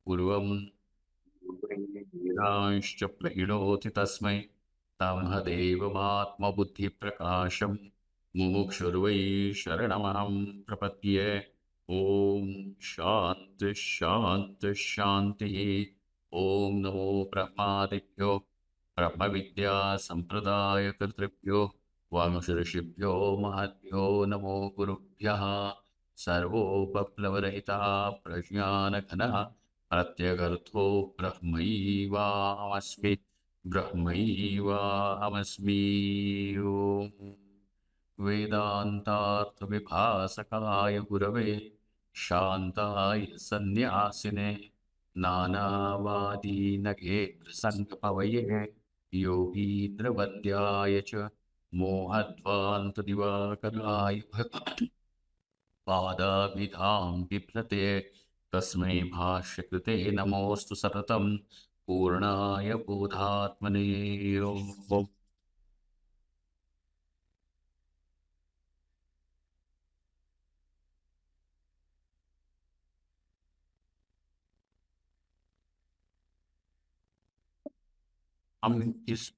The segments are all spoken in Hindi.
पूर्वं वेदांश्च प्रहिणोति तस्मै तमहदेवमात्मबुद्धिप्रकाशं मुमुक्षुर्वै शरणमहं प्रपद्ये। ॐ शान्ति शान्ति शान्तिः। ॐ नमो ब्रह्मादिभ्यो ब्रह्मविद्या सम्प्रदायकर्तृभ्यो वामशऋषिभ्यो महद्भ्यो नमो गुरुभ्यः। सर्वोपप्लवरहितः प्रज्ञानघनः प्रत्यगर्थो ब्रह्मैवाहमस्मि ब्रह्मैवाहमस्मि। ॐ वेदान्तार्थविभासकाय गुरवे शान्ताय सन्न्यासिने नानावादीनगेन्द्रसङ्गपवये योगीन्द्रवन्द्याय च मोहध्वान्तदिवाकराय पादाभिधां बिभ्रते तस्मै भाष्यकृते नमोऽस्तु सततं पूर्णाय बोधात्मने। ओम। हम इस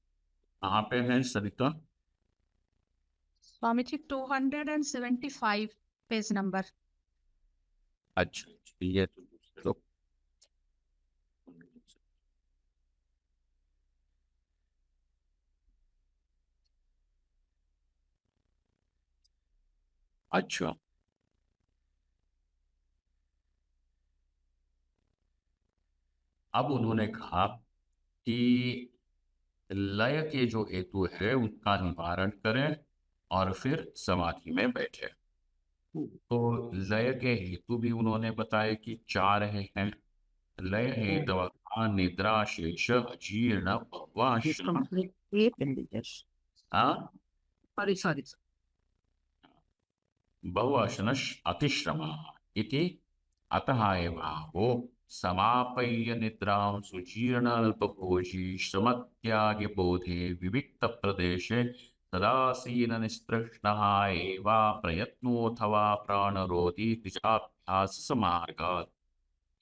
कहाँ पे हैं सरिता? Swami ji 275 page number. अच्छा ये तो दूसरे लोग। अच्छा अब उन्होंने कहा कि लय के जो हेतु है उनका निवारण करें और फिर समाधि में बैठे। तो लय के हेतु भी उन्होंने बताए कि चार हैं। लय हेतु निद्रा शेष अजीर्ण भवाश्रम। हाँ, सॉरी बहुवचनश् अतिश्रमः इति अतः एवाहो समापय्य निद्रां सुजीर्णाल्पभोजी श्रमत्यागबोधे विविक्तप्रदेशे तदासीन निस्तृष्णः एवा प्रयत्नोऽथवा प्राणरोधी दिशाभ्यास समार्गात्।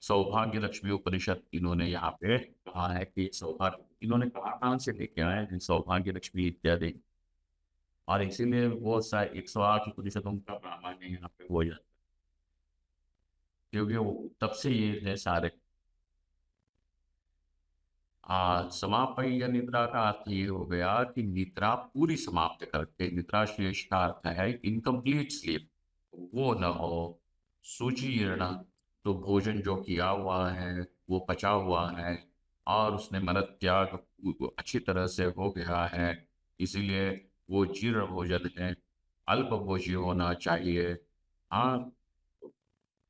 सौभाग्य लक्ष्मी उपनिषद इन्होंने यहाँ पे कहा है कि सौभाग्य, इन्होंने कहाँ से लेके आए हैं सौभाग्य लक्ष्मी इत्यादि, और इसीलिए वो 108 उपनिषदों का प्रामाण्य यहाँ पे हो जाता है, क्योंकि वो तब से ये है सारे। समापय्य निद्रा का अर्थ ये हो गया कि निद्रा पूरी समाप्त करके, निद्रा शेष का अर्थ है इनकम्प्लीट स्लीप, वो न हो। सुजीर्ण, तो भोजन जो किया हुआ है वो पचा हुआ है और उसने मल त्याग अच्छी तरह से हो गया है, इसीलिए वो जीर्ण भोजन है। अल्प भोजी होना चाहिए। हाँ,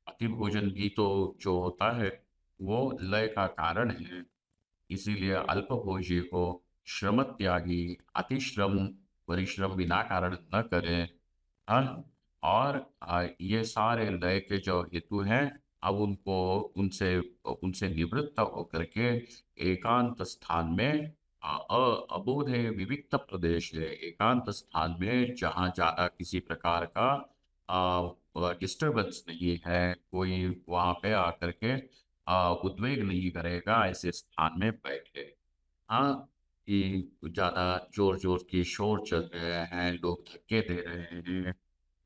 अति भोजन भी तो जो होता है वो लय का कारण है, इसीलिए अल्पभोजी को श्रम त्यागी, अतिश्रम परिश्रम बिना कारण न करें। हाँ, और ये सारे लय के जो हेतु हैं अब उनको उनसे उनसे निवृत्त होकर के एकांत स्थान में अबोधे विविक्त प्रदेश है, एकांत स्थान में जहाँ किसी प्रकार का डिस्टरबेंस नहीं है, कोई वहाँ पे आकर के उद्वेग नहीं करेगा, ऐसे स्थान में बैठे। हाँ, कि ज़्यादा जोर जोर की शोर चल रहे हैं, लोग धक्के दे रहे हैं,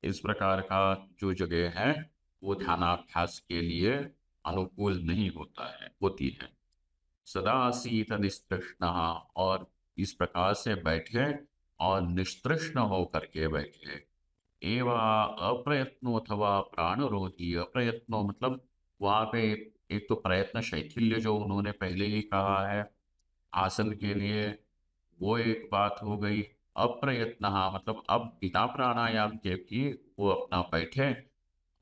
इस प्रकार का जो जगह है वो ध्यानाभ्यास के लिए अनुकूल नहीं होती है। सदा शीत निस्तृष्ण, और इस प्रकार से बैठे और निस्तृष्ण होकर के बैठे। एवा अप्रयत्नो अथवा प्राणरोधी, अप्रयत्नो मतलब वहाँ पे एक तो प्रयत्न शैथिल्य जो उन्होंने पहले ही कहा है आसन के लिए, वो एक बात हो गई। अप्रयत्न मतलब अब बिना प्राणायाम के भी वो अपना बैठे।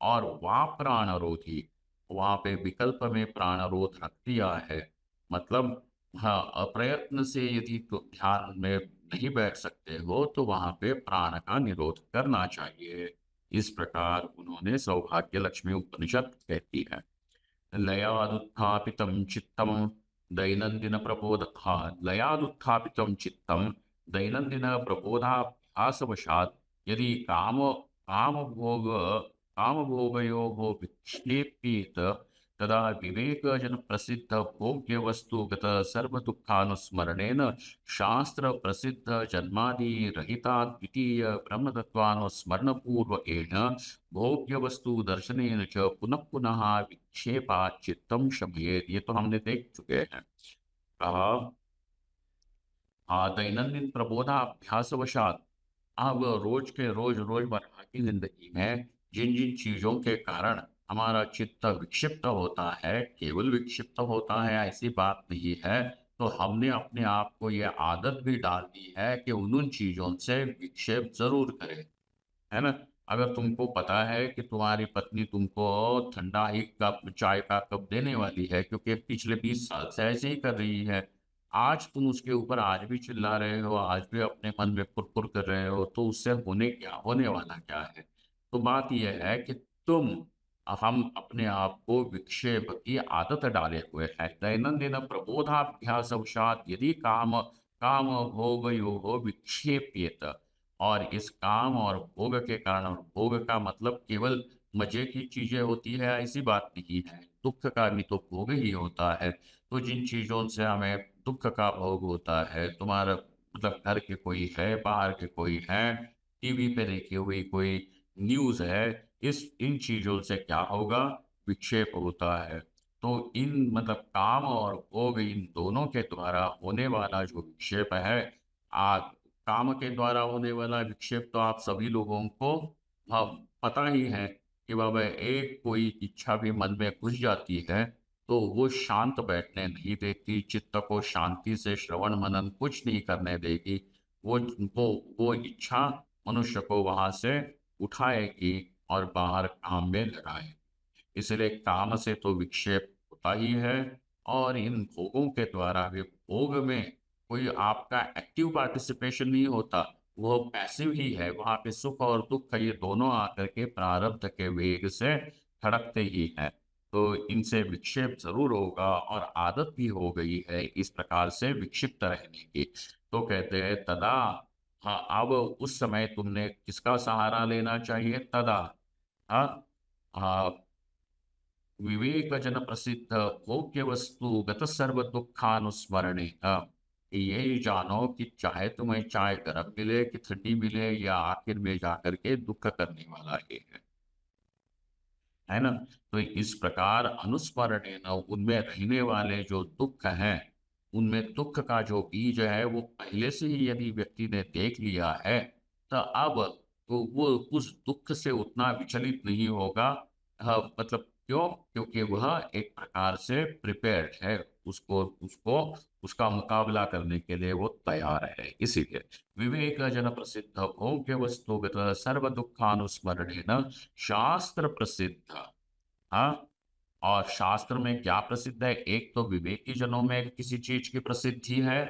और वहाँ प्राणरोधी, वहाँ पे विकल्प में प्राणरोध रख दिया है, मतलब हाँ, अप्रयत्न से यदि तो ध्यान में नहीं बैठ सकते हो तो वहाँ पे प्राण का निरोध करना चाहिए। इस प्रकार उन्होंने सौभाग्य लक्ष्मी उपनिषद कहती है। लयादुत्थापितं चित्तं लयादुत्थापितं चित्तं दैनन्दिनप्रबोधाभ्यासवशात् यदि कामभोगयोः विक्षेपेत तदा विवेकजन प्रसिद्ध भोग्य वस्तुगत सर्व दुःखानुस्मरणेन शास्त्र प्रसिद्ध जन्मादि रहिता द्वितीय ब्रह्म तत्वानुस्मरणपूर्वकेण भोग्य वस्तु दर्शनेन च पुनः पुनः विक्षेपात् चित्तं शमयेत्। ये तो हमने देख चुके हैं। कहा दैनंदिन प्रबोधाभ्यासवशात अब रोज के रोज रोजमर्रा की जिंदगी में जिन जिन चीजों के कारण हमारा चित्त विक्षिप्त होता है, केवल विक्षिप्त होता है ऐसी बात नहीं है, तो हमने अपने आप को ये आदत भी डाल दी है कि उन चीजों से विक्षेप जरूर करें, है ना? अगर तुमको पता है कि तुम्हारी पत्नी तुमको ठंडा एक कप चाय का कप देने वाली है क्योंकि पिछले 20 साल से ऐसे ही कर रही है, आज तुम उसके ऊपर आज भी चिल्ला रहे हो, आज भी अपने मन में फुर कर रहे हो, तो उससे होने वाला क्या है? तो बात यह है कि तुम हम अपने आप को विक्षेप की आदत डाले हुए हैं। दैनंदिन प्रबोधाभ्यासवशात यदि काम काम भोगयोः विक्षेप्येत, और इस काम और भोग के कारण, भोग का मतलब केवल मजे की चीजें होती है ऐसी बात नहीं है, दुख का भी तो भोग ही होता है। तो जिन चीजों से हमें दुख का भोग होता है, तुम्हारा मतलब घर के कोई है, बाहर के कोई है, टीवी पे देखी हुई कोई न्यूज है, इस इन चीजों से क्या होगा? विक्षेप होता है। तो इन मतलब काम और भोग इन दोनों के द्वारा होने वाला जो विक्षेप है, काम के द्वारा होने वाला विक्षेप तो आप सभी लोगों को हाँ, पता ही है कि बाबा एक कोई इच्छा भी मन में घुस जाती है तो वो शांत बैठने नहीं देती, चित्त को शांति से श्रवण मनन कुछ नहीं करने देगी। वो वो वो इच्छा मनुष्य को वहां से उठाएगी और बाहर काम में लगाएगी। इसलिए काम से तो विक्षेप होता ही है, और इन भोगों के द्वारा भी भोग में कोई आपका एक्टिव पार्टिसिपेशन नहीं होता, वो पैसिव ही है। वहाँ पे सुख और दुख ये दोनों आकर के प्रारब्ध के वेग से धड़कते ही हैं। तो इनसे विक्षेप ज़रूर होगा और आदत भी हो गई है इस प्रकार से विक्षिप्त रहने की। तो कहते हैं तदा, हाँ, अब उस समय तुमने किसका सहारा लेना चाहिए? तदा, हाँ, विवेकजन प्रसिद्ध भोग्य वस्तु गत सर्व दुखानुस्मरणे। यही जानो कि चाहे तुम्हें चाय गर्म मिले कि ठंडी मिले, या आखिर में जाकर के दुख करने वाला ये है ना? तो इस प्रकार अनुस्मरणे न उनमें रहने वाले जो दुख हैं, उनमें दुख का जो बीज है वो पहले से ही यदि व्यक्ति ने देख लिया है, तो अब तो वो उस दुख से उतना विचलित नहीं होगा। मतलब क्यों? क्योंकि वह एक प्रकार से प्रिपेयर्ड है, उसको उसको उसका मुकाबला करने के लिए वो तैयार है, इसीलिए। विवेक जन प्रसिद्ध भोग्य वस्तुगत सर्व दुखानुस्मरणेन शास्त्र प्रसिद्ध। हाँ, और शास्त्र में क्या प्रसिद्ध है? एक तो विवेकी जनों में किसी चीज की प्रसिद्धि है,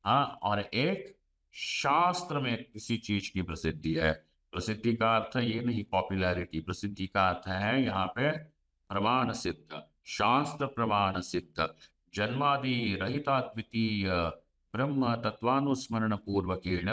हाँ, और एक शास्त्र में किसी चीज की प्रसिद्धि है। प्रसिद्धि का अर्थ ये नहीं पॉपुलैरिटी, प्रसिद्धि का अर्थ है यहाँ पे प्रमाण सिद्ध, शास्त्र प्रमाण सिद्ध, जन्मादि रहिता द्वितीय ब्रह्म तत्वानुस्मरण पूर्वकेण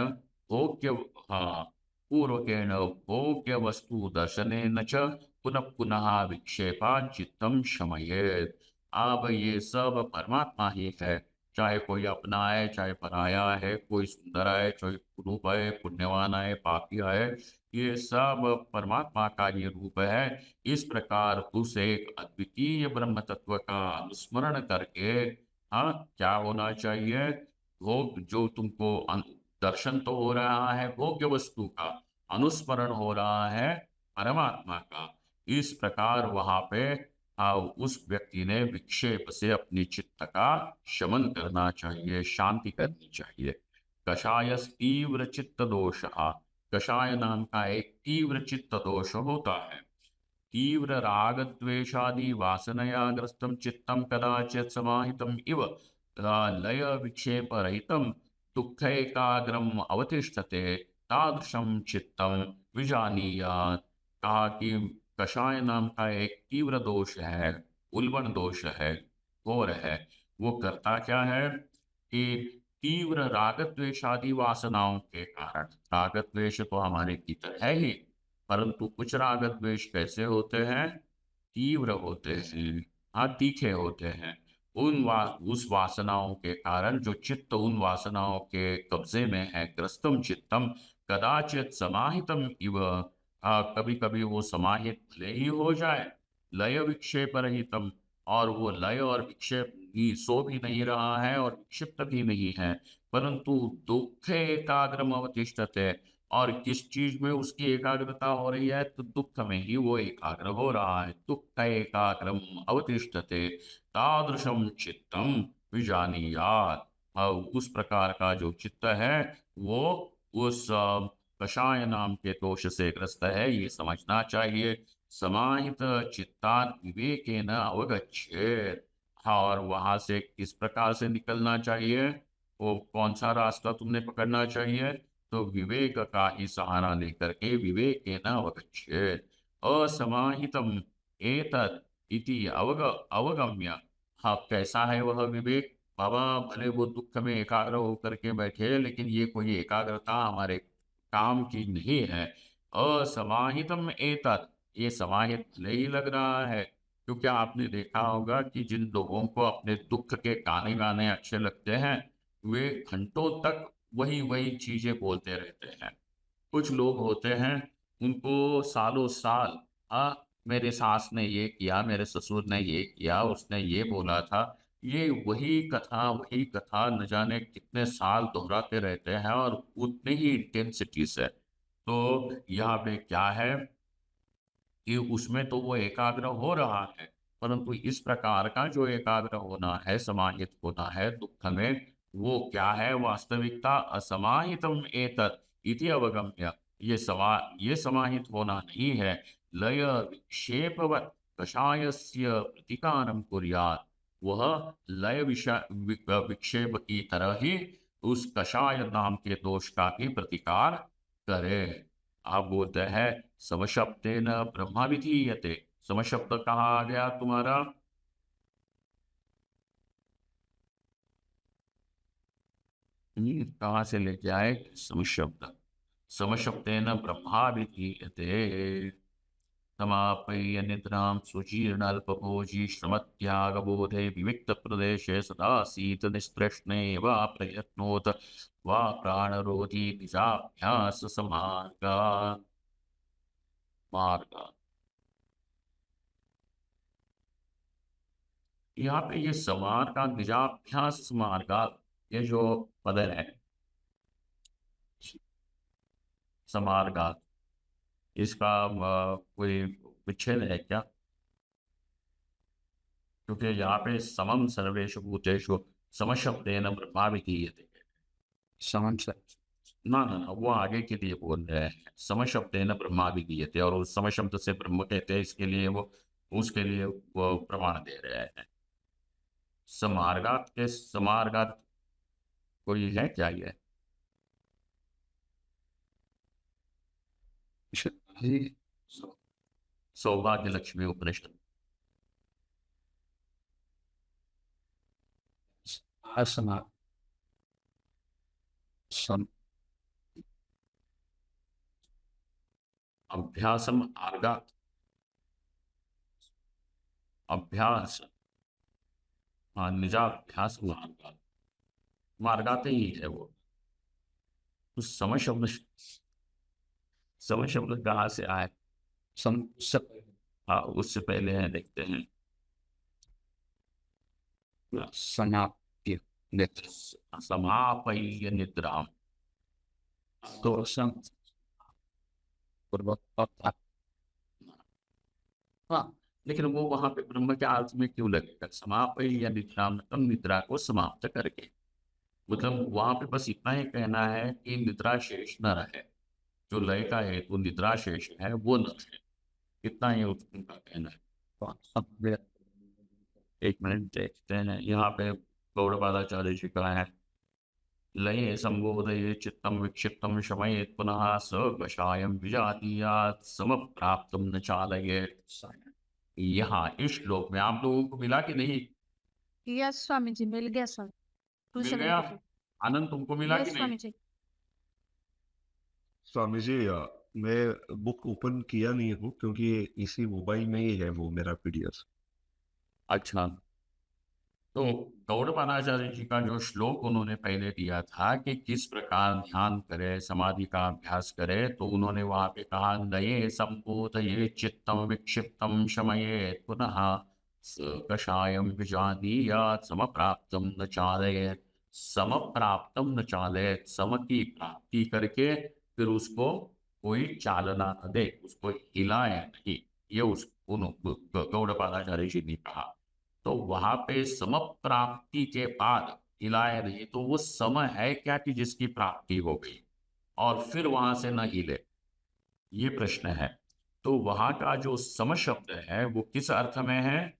भोग्य, हाँ, पूर्वकेण भोग्य वस्तु दर्शनेन च पुनः पुनः विक्षेपात् चित्तम शमयेत्। अब ये सब परमात्मा ही है, चाहे कोई अपना है, चाहे पराया है, कोई सुंदर है, चाहे कुरूप है, पुण्यवान है, पापी है, ये सब परमात्मा का ये रूप है। इस प्रकार उस एक अद्वितीय ब्रह्म तत्व का अनुस्मरण करके, हाँ, क्या होना चाहिए? भोग जो तुमको दर्शन तो हो रहा है भोग्य वस्तु का, अनुस्मरण हो रहा है परमात्मा का। इस प्रकार वहां पे उस व्यक्ति ने विक्षेप से अपनी चित्त का शमन करना चाहिए, शांति करनी चाहिए। कषाय तीव्र चित्त दोष, कषाय नाम का एक तीव्र चित्त दोष होता है। तीव्र राग द्वेषादि वासनया ग्रस्तम चित्तम कदाचित समाहितम इव लय विक्षेप रहितम दुख एकाग्रम अवतिष्ठते तादृशम चित्तम विजानीयात्। कहा कि कषाय नाम का एक तीव्र दोष है, उल्बण दोष है, घोर है। वो करता क्या है कि तीव्र राग द्वेषादि वासनाओं के कारण, राग द्वेष तो हमारे भीतर है ही, परंतु कुछ राग द्वेष कैसे होते हैं? तीव्र होते हैं, तीखे होते हैं। उस वासनाओं के कारण जो चित्त उन वासनाओं के कब्जे में है, ग्रस्तम चित्तम कदाचित समाहितम इव, कभी कभी वो समाहित भले ही हो जाए, लय विक्षेप रहितम, और वो लय और विक्षेप सो भी नहीं रहा है और विक्षिप्त भी नहीं है, परंतु दुख एकाग्रम अवतिष्ठते, और किस चीज में उसकी एकाग्रता हो रही है, तो दुख में ही वो एकाग्र हो रहा है। दुख एकाग्रम अवतिष्ठते तादृशम चित्तम विजानीयात। उस प्रकार का जो चित्त है वो उस कषाय नाम के दोष से ग्रस्त है, ये समझना चाहिए। समाहित चित्तात् विवेकेन अवगच्छेत्। हाँ, और वहां से किस प्रकार से निकलना चाहिए, वो कौन सा रास्ता तुमने पकड़ना चाहिए, तो विवेक का ही सहारा लेकर के विवेकेन अवगच्छेत्। असमाहितम एतत् इति अवगम्य। हाँ, कैसा है वह विवेक, बाबा भले वो दुख में एकाग्र होकर के बैठे, लेकिन ये कोई एकाग्रता हमारे काम की नहीं है। असमाहितम एतत्, ये समाहित नहीं लग रहा है, क्योंकि आपने देखा होगा कि जिन लोगों को अपने दुख के गाने गाने अच्छे लगते हैं, वे घंटों तक वही वही चीजें बोलते रहते हैं। कुछ लोग होते हैं, उनको सालों साल, मेरे सास ने ये किया, मेरे ससुर ने ये किया, उसने ये बोला था, ये वही कथा न जाने कितने साल दोहराते रहते हैं, और उतनी ही इंटेंसिटी से। तो यहाँ पे क्या है कि उसमें तो वो एकाग्र हो रहा है, परंतु इस प्रकार का जो एकाग्र होना है, समाहित होना है दुख में, वो क्या है वास्तविकता, असमाहितम एतत् इति अवगम्य। ये समाहित होना नहीं है। लय विक्षेपवत् कषायस्य प्रतिकारम कुर्यात्। वह विक्षेप की तरह ही उस कषाय नाम के दोष का भी प्रतिकार करे। आप बोलते हैं समशब्देन ब्रह्मा विधीयते। समशब्द कहाँ आ गया तुम्हारा? कहाँ से लेके आए समशब्द? समशब्देन ब्रह्मा विधीयते। समापय्य निद्रां सुजीर्ण अल्पभोजी श्रमत्यागबोधे विविक्त प्रदेशे सदासीत निस्तृष्णे वा प्रयत्नोत वा प्राणरोधी निजाभ्यास मार्ग। यहाँ पे ये समार का निजाभ्यास समार्गा, ये जो पद है समार्गा, इसका कोई विच्छेद है क्या? क्योंकि यहाँ पे समम सर्वेषु भूतेषु समशब्देन ब्रह्मा विधीयते। समम से ना ना ना, वो आगे के लिए बोल रहे हैं, समशब्देन ब्रह्मा विधीयते, और उस समशब्द से ब्रह्म कहते हैं, इसके लिए वो उसके लिए वो प्रमाण दे रहे हैं। समार्गात के समार्गात कोई है क्या ये? सौभाग्य लक्ष्मी उपनिषद। असमा सम अभ्यासम आर्गात, अभ्यास, हाँ, निजाभ्यास मार्गात, मार्गात ही है वो। उस समय शब्द कहाँ से आए? सम सब, हाँ, उससे पहले है, देखते हैं। समाप्य निद्रा, समापय्य निद्राम, तो सम पूर्वक, हाँ, लेकिन वो वहां पे ब्रह्म के अर्थ में क्यों लगेगा? समापय्य या निद्रा, मतलब निद्रा को समाप्त करके, मतलब वहां पे बस इतना ही कहना है कि निद्रा शेष न रहे, जो लय का हेतु निद्रा शेष है वो न रहे, इतना ही उनका कहना है। तो अब एक मिनट देखते हैं यहाँ पे गौड़पादाचार्य जी का है, लये संबोधये चित्तम विक्षिप्तम शमयेत् पुनः स कषायम विजातीयात् समप्राप्तुम न चालयेत्। यहाँ इस श्लोक में आप लोगों को मिला कि नहीं? यस स्वामी जी, मिल गया सर। मिल गया? 272। आनंद तुमको मिला कि यस नहीं? स्वामी जी। स्वामी जी, मैं बुक ओपन किया नहीं हूँ क्योंकि इसी मोबाइल में ही है वो मेरा पीडीएफ। अच्छा, तो गौड़पादाचार्य जी का जो श्लोक उन्होंने पहले दिया था कि किस प्रकार ध्यान करे, समाधि का अभ्यास करे, तो उन्होंने वहाँ पे कहा लये संबोधये चित्तम विक्षिप्तम शमयेत् पुनः कषायम विजानीयात् समप्राप्तम न चालयेत्। समप्राप्तम न चालयेत्, सम की प्राप्ति करके फिर उसको कोई चालना न दे, उसको हिलाए नहीं। ये उस गौड़पादाचार्य जी ने कहा। तो वहां पे सम प्राप्ति के बाद हिलाए नहीं, तो वो सम है क्या कि जिसकी प्राप्ति हो गई और फिर वहां से न हिले, ये प्रश्न है। तो वहां का जो सम शब्द है वो किस अर्थ में है?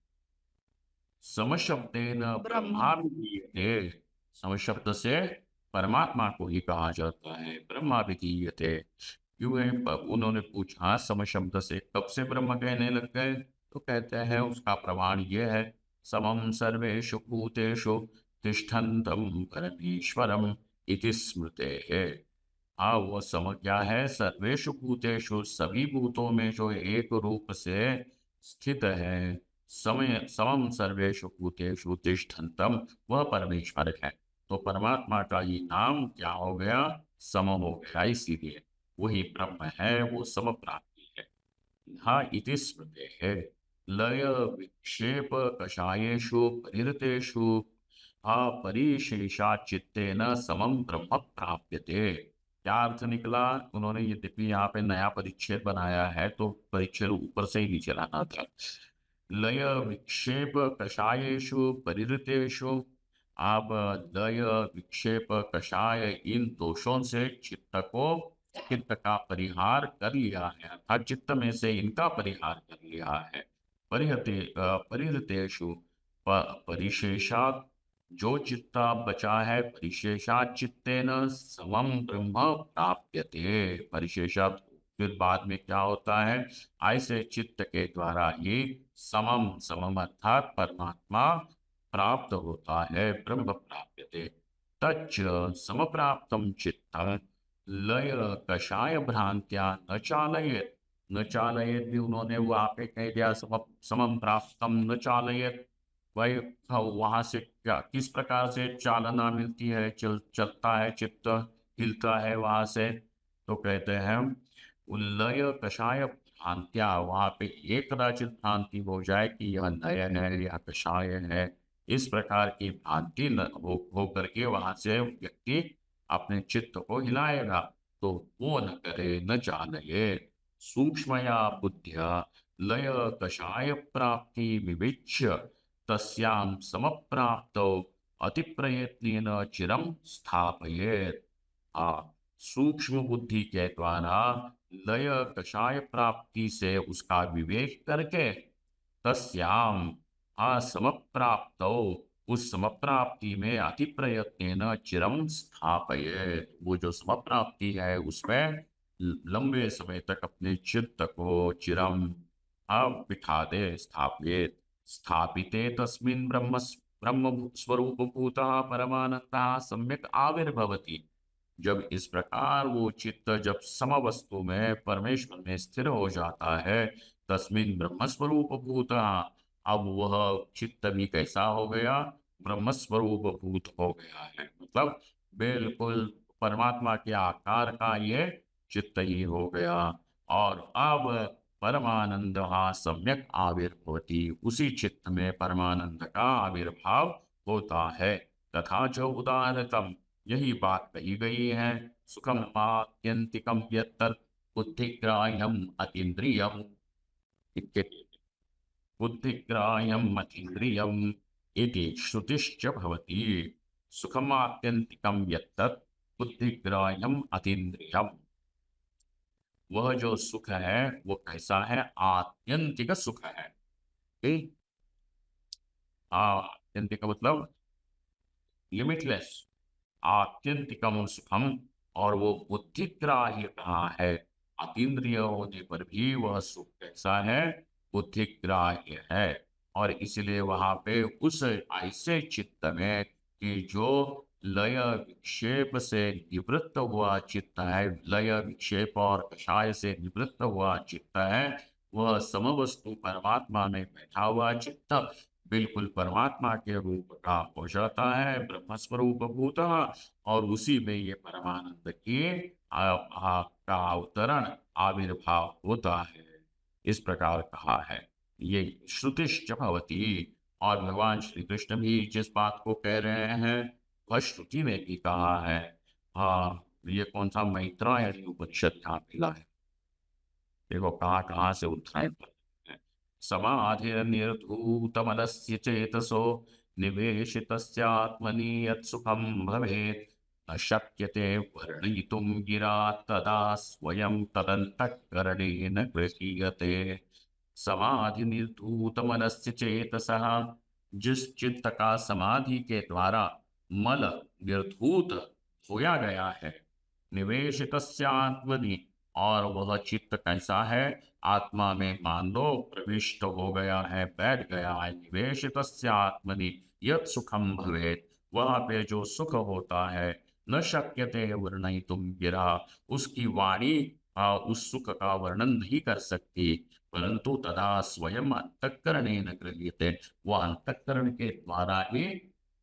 सम शब्देन ब्रह्म। ब्रह्मा विधीयते। सम शब्द से परमात्मा को ही कहा जाता है, ब्रह्मा विधीयते। क्यों है? उन्होंने पूछा सम शब्द से कब से ब्रह्म कहने लग गए, तो कहते हैं उसका प्रमाण ये है, समम सर्वेषु भूतेषु तिष्ठन्तं परमेश्वरम इति स्मृते है। हाँ, वो सम क्या है? सर्वेषु भूतेषु, सभी भूतों में जो एक रूप से स्थित है। समय समम सर्वेषु भूतेषु तिष्ठन्तम, वह परमेश्वर है। तो परमात्मा का ये नाम क्या हो गया? सम हो गया। इसीलिए वही ब्रह्म है, वो सम प्राप्ति है। हाँ, इति स्मृते है। लय विक्षेप कषायेषु परिरतेषु परिशेषा चित्तेन समम ब्रह्म प्राप्यते। क्या अर्थ निकला? उन्होंने ये देखिए यहाँ पे नया परिच्छेद बनाया है, तो परिच्छेद ऊपर से ही नीचे लाना था। लय विक्षेप कषायेषु परिरतेषु। आप लय विक्षेप कषाय इन दोषों से चित्त का परिहार कर लिया है, अर्थात चित्त में से इनका परिहार कर लिया है। परिहतेषु परिशेषात्, जो चित्ता बचा है परिशेषात् चित्तेन समम ब्रह्म प्राप्यते। परिशेषात् फिर बाद में क्या होता है? ऐसे चित्त के द्वारा ही समम, समम अर्थात परमात्मा प्राप्त होता है, ब्रह्म प्राप्यते। तच्च समप्राप्तम चित्त लय कषाय भ्रांत्या न चालयेत्। न चालयेत भी उन्होंने वहां पे कह दिया, समम प्राप्तम न चालयेत। वही वहां से क्या किस प्रकार से चालना मिलती है, चलता है चित्त, हिलता है वहां से। तो कहते हैं उल्लय कषाय भ्रांत्या, वहां पे एक कदाचित भ्रांति हो जाए कि यह नयन है या कषाय है, इस प्रकार की भ्रांति न हो करके वहां से व्यक्ति अपने चित्त को हिलाएगा। तो वो न करे, न जाने सूक्ष्मया बुद्धिया लय कषाय प्राप्ति विविच्य तस्यां समप्राप्तौ अतिप्रयत्नेन चिरम स्थापयेत्। सूक्ष्म बुद्धि के द्वारा लय कषाय प्राप्ति से उसका विवेक करके तस्याम समप्राप्तौ, उस समप्राप्ति में अति प्रयत्न चिरम स्थापयेत्। वो जो समप्राप्ति है उसमें लंबे समय तक अपने चित्त को चिरम बिठा दे, स्थापयेत्। स्थापिते तस्मिन् ब्रह्म स्वरूप भूतः परमानंदः सम्यक आविर्भवति। जब इस प्रकार वो चित्त जब समवस्तु में परमेश्वर में स्थिर हो जाता है, तस्मिन् ब्रह्मस्वरूप भूत, अब वह चित्त भी कैसा हो गया? ब्रह्मस्वरूप भूत हो गया है। मतलब बिल्कुल परमात्मा के आकार का ये चित्त ही हो गया। और अब परमानंद सम्यक आविर्भवति, उसी चित्त में परमानंद का आविर्भाव होता है। तथा जो उदाहरणतम, यही बात कही गई है, सुखम आत्यंतिकम यत्तत् बुद्धिग्राह्यम अतीन्द्रियम इत्येतत्। बुद्धिग्राह्यम अतीन्द्रियम इति श्रुतिश्च भवति। सुखम आत्यंतिकम यत्तत् बुद्धिग्राह्यम अतीन्द्रियम। वह जो सुख है वो कैसा है? आत्यंतिक सुख है। ठीक? आत्यंतिक मतलब लिमिटलेस, आत्यंतिकम सुखम। और वो बुद्धिग्राह्य कहाँ है? अतीन्द्रिय होने पर भी वह सुख कैसा है? बुद्धिग्राह्य है। और इसलिए वहां पे उस ऐसे चित्त में कि जो लय विक्षेप से निवृत्त हुआ चित्त है, लय विक्षेप और कषाय से निवृत्त हुआ चित्त है, वह समवस्तु परमात्मा में बैठा हुआ चित्त बिल्कुल परमात्मा के रूप का हो जाता है, ब्रह्म स्वरूप भूतः, और उसी में ये परमानंद की का अवतरण आविर्भाव होता है। इस प्रकार कहा है। ये श्रुतिश्च भवति, और भगवान श्री कृष्ण भी जिस बात को कह रहे हैं वह श्रुति में भी कहा है। हाँ, ये कौन सा मैत्रायणी उपनिषद यहाँ मिला है। देखो कहाँ कहाँ से उत्थान करते हैं। समाधिर्निर्धूतमनस्य चेतसो निवेशितस्यात्मनि यत्सुखं भवेत् न शक्यते वर्णयितुं गिरा तदा स्वयं तदन्तःकरणेन गृह्यते। समाधि निर्धूत मनस्य चेतसः, जिस चित्त का समाधि के द्वारा मल निर्धूत होया गया है, निवेशितस्यात्मनि, और वह चित्त कैसा है, आत्मा में मान लो प्रविष्ट हो गया है, बैठ गया है। निवेशितस्यात्मनि यत् सुखम भवेत्, वहाँ पे जो सुख होता है, न शक्यते वर्णयितुं गिरा, उसकी वाणी उस सुख का वर्णन नहीं कर सकती। परंतु तदा स्वयं अंतःकरणेन गृह्यते, वह अंतःकरण के द्वारा ही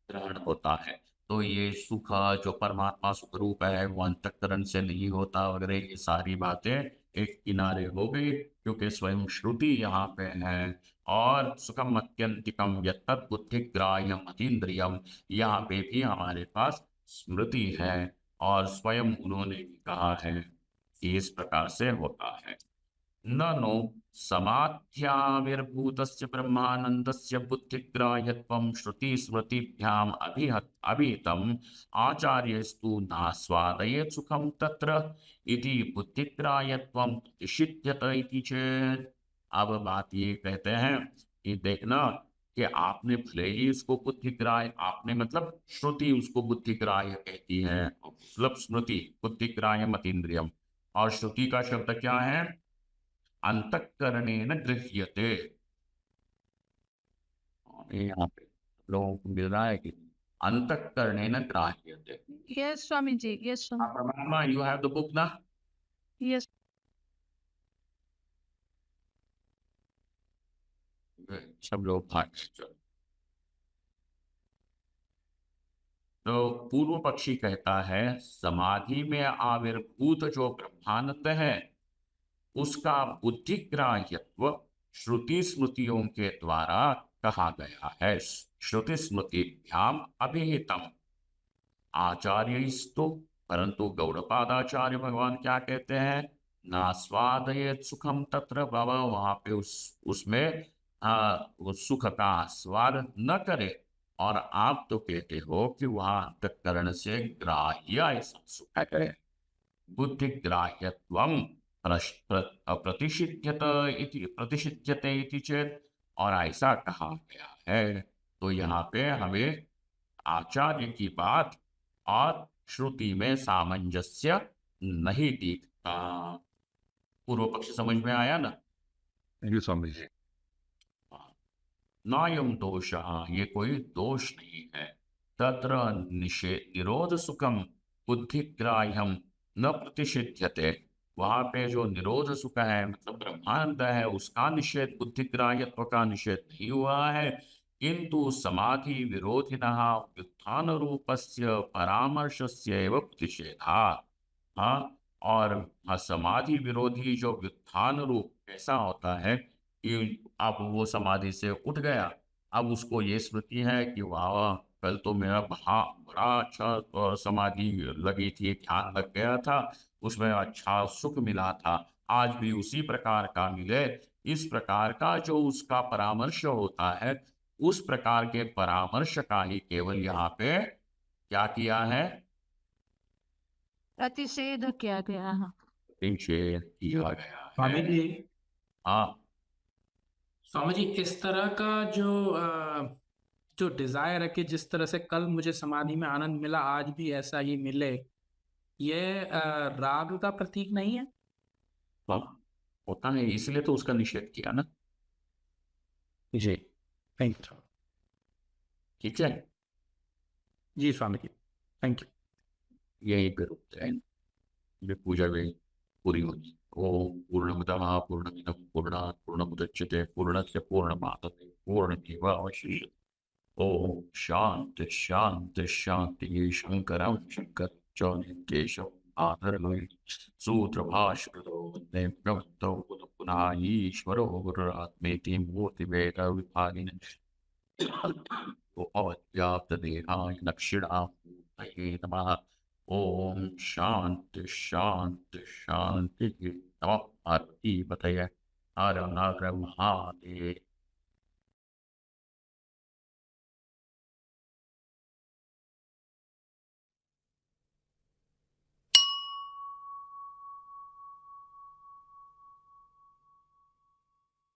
ग्रहण होता है। तो ये सुख जो परमात्मा सुख रूप है वो अंतःकरण से नहीं होता वगैरह, ये सारी बातें एक किनारे हो गई, क्योंकि स्वयं श्रुति यहाँ पे है। और सुखम अत्यंतिकम यत्तत् बुद्धिग्राह्यम अतीन्द्रियम, यहाँ पे भी हमारे पास स्मृति है, और स्वयं उन्होंने भी कहा है कि इस प्रकार से होता है। ननु समाध्याविर्भूतस्य ब्रह्मानन्दस्य बुद्धिग्राह्यत्वं श्रुतिस्मृतिभ्याम् अभिहितम् आचार्यस्तु नास्वादयेत् सुखं तत्र इति बुद्धिग्राह्यत्वं प्रतिषिध्यत इति चेत्। अब बात ये कहते हैं कि देखना कि आपने भले ही इसको बुद्धिग्राह्य, आपने मतलब श्रुति उसको बुद्धिग्राह्य कहती है, मतलब स्मृति बुद्धिग्राह्य मतीन्द्रियम, और श्रुति का शब्द क्या है, अंतःकरणेन गृह्यते। यहाँ पे लोगों को मिल रहा है कि अंतःकरणेन ग्राह्यते। यस स्वामी जी, यस स्वामी। परमात्मा, यू हैव द बुक ना? यस। सब लोग भाग चलो। तो पूर्व पक्षी कहता है समाधि में आविर्भूत जो ब्रह्मानंद है उसका बुद्धिग्राह्यत्व श्रुति स्मृतियों के द्वारा कहा गया है। श्रुति स्मृतिभ्याम अभिहितम आचार्यस्तु, परंतु गौड़पादाचार्य भगवान क्या कहते हैं, नास्वादयेत् सुखम तत्र भव, वहां पे उसमें वो सुख का आस्वाद न करे। और आप तो कहते हो कि वहां अंतःकरण से ग्राह्य ऐसा सुख है। बुद्धि ग्राह्यत्वम प्रतिषिध्यते इति चेत्, और ऐसा कहा गया है। तो यहाँ पे हमें आचार्य की बात और श्रुति में सामंजस्य नहीं दिखता। पूर्व पक्ष समझ में आया ना? जी स्वामी जी। नायम दोष, ये कोई दोष नहीं है। तत्र निरोध सुखम बुद्धिग्राह्यम न प्रतिषिध्यते, वहां पे जो निरोध सुख है मतलब ब्रह्मानंद है उसका निषेध, बुद्धिग्राह्यत्व का निषेध नहीं हुआ है। किंतु समाधि विरोधिनः व्युत्थान रूपस्य परामर्शस्य एव प्रतिषेधा। हाँ, और समाधि विरोधी जो व्युत्थान रूप ऐसा होता है कि अब वो समाधि से उठ गया, अब उसको ये स्मृति है कि वाह कल तो मेरा बड़ा बड़ा अच्छा समाधि लगी थी, ध्यान लग गया था, उसमें अच्छा सुख मिला था, आज भी उसी प्रकार का मिले। इस प्रकार का जो उसका परामर्श होता है, उस प्रकार के परामर्श का ही केवल यहाँ पे क्या किया है, प्रतिषेध किया गया है। निषेध किया गया स्वामी है। जी, हाँ, स्वामी जी, इस तरह का जो डिजायर है कि जिस तरह से कल मुझे समाधि में आनंद मिला आज भी ऐसा ही मिले, ये राग का प्रतीक नहीं है? होता है, इसलिए तो उसका निषेध किया ना। जी, थैंक यू। ठीक है, जी स्वामी जी, थैंक यू। यही पे रुकते हैं, ये पूजा भी पूरी होगी। ओम पूर्णमदः पूर्णमिदं पूर्णात् पूर्णमुदच्यते पूर्णस्य पूर्णमादाय पूर्णमेवावशिष्यते। ओम शांति शांति शांति। शंकरं शंकरं केशव आधर्मि सूत्रभाष्यकृतो वन्दे भगवतो पुनः ईश्वरो गुरुरात्मेति मूर्तिभेद विभागिने व्याप्तदेहाय दक्षिणामूर्तये नमः। ओम शांति शांति शांति। नमः पार्वतीपतये हर हर महादेव।